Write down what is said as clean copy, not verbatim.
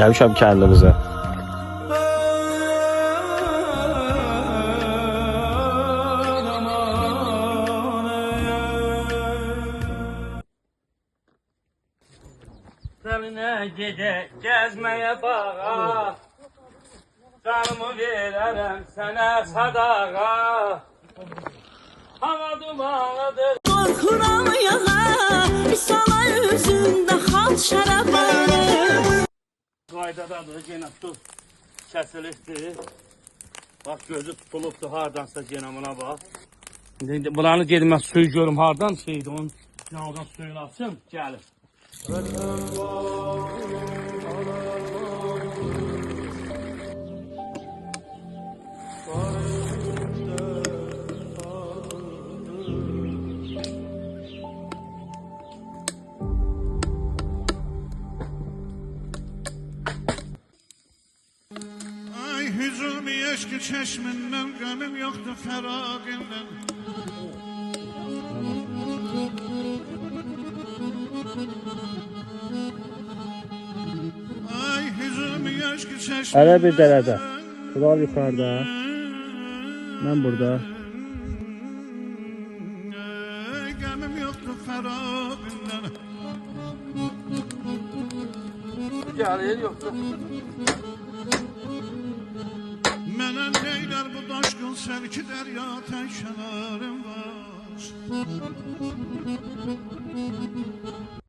Gəlmişəm kəndimizə. Səninə gedək gəzməyə bağa, canımı verərəm sənə sadağa. Hava dumanıdır. Korkuram yağa, sana üzündə xal şərəfanı. Qaydadadır, yenə su kəsilibdir. Bax, gözü tutulubdur, hardansa yenə buna bax. İndi buranı gedim mən suyu görüm, hardan şeydi, onun yanından suyunu açım, gəlir. Ay hüzumi eşki çeşminden, gamim yoktu feraginden. Ay hüzumi eşki çeşminden. Hələ bir dərədə. Kral yuxarıda. Mən burada. Ay gamim yoktu feraginden. Gəlir, yoxdur. Menen neyler bu daşkın sevki derya ten kenarım var.